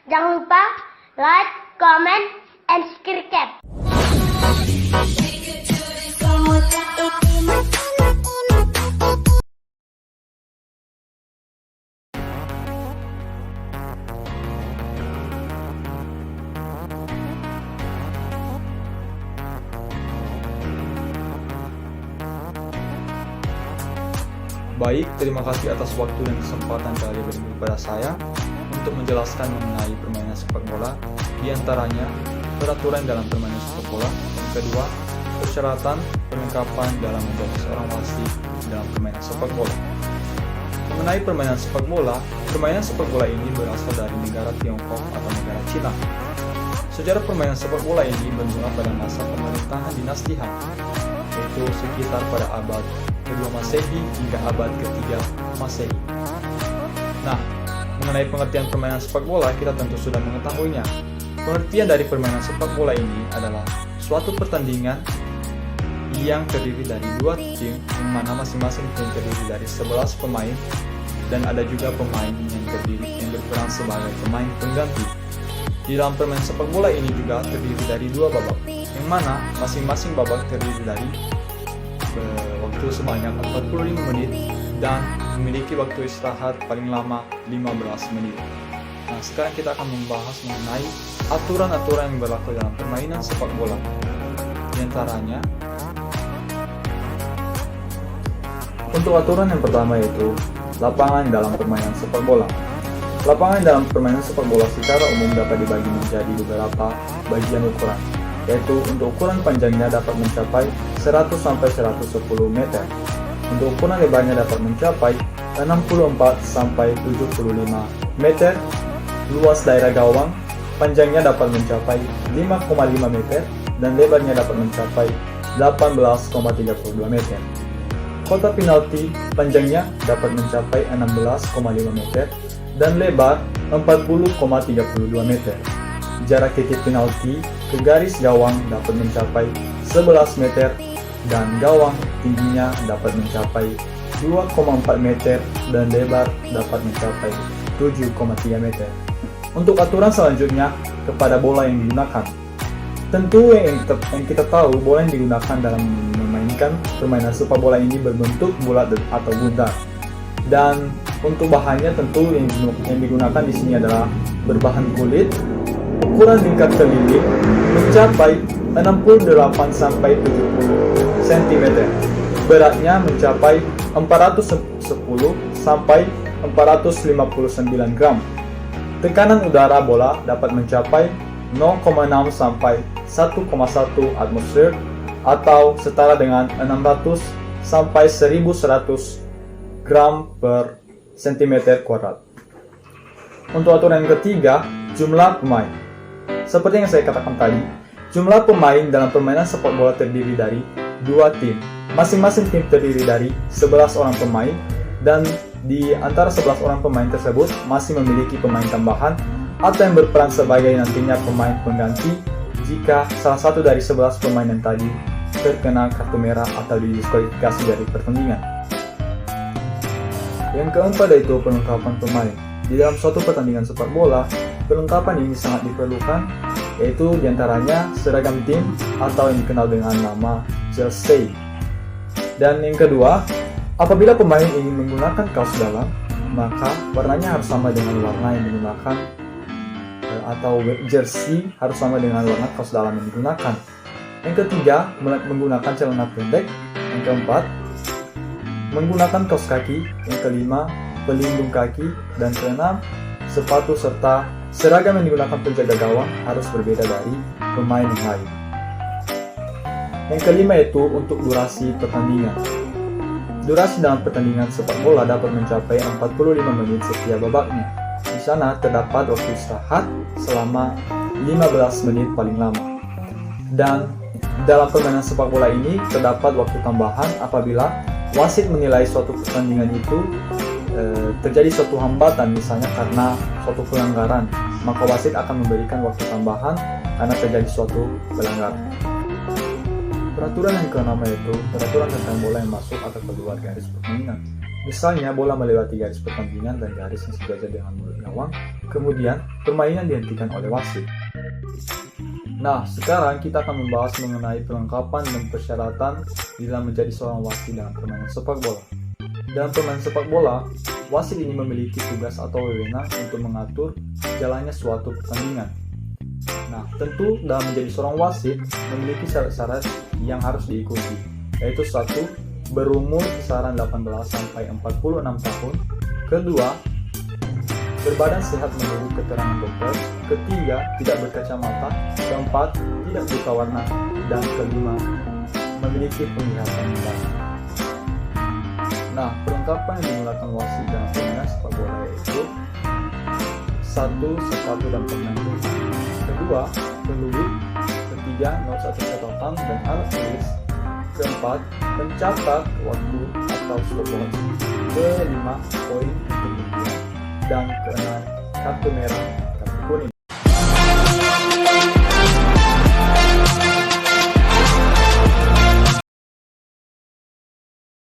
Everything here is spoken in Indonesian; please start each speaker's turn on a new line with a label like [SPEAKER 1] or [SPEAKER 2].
[SPEAKER 1] Jangan lupa like, comment, and subscribe.
[SPEAKER 2] Baik, terima kasih atas waktu dan kesempatan kalian beri kepada saya untuk menjelaskan mengenai permainan sepak bola, di antaranya peraturan dalam permainan sepak bola, yang kedua, persyaratan perlengkapan dalam menjadi seorang wasit dalam permainan sepak bola. Mengenai permainan sepak bola ini berasal dari negara Tiongkok atau negara Cina. Sejarah permainan sepak bola ini bermula pada masa pemerintahan dinasti Han, yaitu sekitar pada abad kedua Masehi hingga abad ketiga Masehi. Nah, mengenai pengertian permainan sepak bola, kita tentu sudah mengetahuinya. Pengertian dari permainan sepak bola ini adalah suatu pertandingan yang terdiri dari dua tim, yang mana masing-masing tim terdiri dari 11 pemain, dan ada juga pemain yang berperan sebagai pemain pengganti. Di dalam permainan sepak bola ini juga terdiri dari dua babak, yang mana masing-masing babak terdiri dari waktu sebanyak 45 menit dan memiliki waktu istirahat paling lama 15 menit. Nah, sekarang kita akan membahas mengenai aturan-aturan yang berlaku dalam permainan sepak bola. Di antaranya, untuk aturan yang pertama yaitu lapangan dalam permainan sepak bola. Lapangan dalam permainan sepak bola secara umum dapat dibagi menjadi beberapa bagian ukuran, yaitu untuk ukuran panjangnya dapat mencapai 100-110 meter, untuk ukuran lebarnya dapat mencapai 64-75 meter, luas daerah gawang panjangnya dapat mencapai 5,5 meter, dan lebarnya dapat mencapai 18,32 meter. Kotak penalti panjangnya dapat mencapai 16,5 meter, dan lebar 40,32 meter. Jarak titik penalti ke garis gawang dapat mencapai 11 meter dan gawang tingginya dapat mencapai 2,4 meter dan lebar dapat mencapai 7,3 meter. Untuk aturan selanjutnya kepada bola yang digunakan. Tentu yang kita tahu, bola yang digunakan dalam memainkan permainan sepak bola ini berbentuk bulat atau bundar. Dan untuk bahannya tentu yang digunakan di sini adalah berbahan kulit. Ukuran tingkat keliling mencapai 68-70 cm. Beratnya mencapai 410 sampai 459 gram. Tekanan udara bola dapat mencapai 0,6 sampai 1,1 atmosfer atau setara dengan 600 sampai 1100 gram per cm². Untuk aturan yang ketiga, jumlah pemain. Seperti yang saya katakan tadi, jumlah pemain dalam permainan sepak bola terdiri dari dua tim. Masing-masing tim terdiri dari 11 orang pemain, dan di antara 11 orang pemain tersebut masih memiliki pemain tambahan atau yang berperan sebagai nantinya pemain pengganti jika salah satu dari 11 pemain yang tadi terkena kartu merah atau didiskualifikasi dari pertandingan. Yang keempat yaitu perlengkapan pemain. Di dalam suatu pertandingan sepak bola, perlengkapan ini sangat diperlukan, yaitu diantaranya seragam tim atau yang dikenal dengan nama jersey. Dan yang kedua, apabila pemain ingin menggunakan kaos dalam, maka warnanya harus sama dengan warna yang digunakan, atau jersey harus sama dengan warna kaos dalam yang digunakan. Yang ketiga, menggunakan celana pendek. Yang keempat, menggunakan kaos kaki. Yang kelima, pelindung kaki. Dan keenam, sepatu serta seragam yang digunakan penjaga gawang harus berbeda dari pemain yang lain. Yang kelima yaitu untuk durasi pertandingan. Durasi dalam pertandingan sepak bola dapat mencapai 45 menit setiap babaknya. Di sana terdapat waktu istirahat selama 15 menit paling lama. Dan dalam permainan sepak bola ini terdapat waktu tambahan apabila wasit menilai suatu pertandingan itu terjadi suatu hambatan, misalnya karena suatu pelanggaran, maka wasit akan memberikan waktu tambahan karena terjadi suatu pelanggaran. Peraturan yang keenam yaitu peraturan tentang bola yang masuk atau keluar garis pertandingan. Misalnya bola melewati garis pertandingan dan garis yang sejajar dengan mulut gawang, Kemudian, permainan dihentikan oleh wasit. Nah, sekarang kita akan membahas mengenai perlengkapan dan persyaratan dalam menjadi seorang wasit dalam permainan sepak bola. Dalam permainan sepak bola, wasit ini memiliki tugas atau wewenang untuk mengatur jalannya suatu pertandingan. Nah, tentu dalam menjadi seorang wasit memiliki syarat-syarat yang harus diikuti, yaitu 1. Berumur kisaran 18 sampai 46 tahun. Kedua, berbadan sehat menurut keterangan dokter. Ketiga, tidak berkacamata. Keempat, tidak buta warna. Dan kelima, memiliki penglihatan yang baik. Nah, perlengkapan yang digunakan wasit dalam permainan sepak bola yaitu 1. Sepatu dan pengatur. Kedua, peluit. Ketiga, notes atau catatan dan alat tulis. Keempat, pencatat waktu atau stopwatch. Kelima, poin untuk ujian. Dan keenam, kartu merah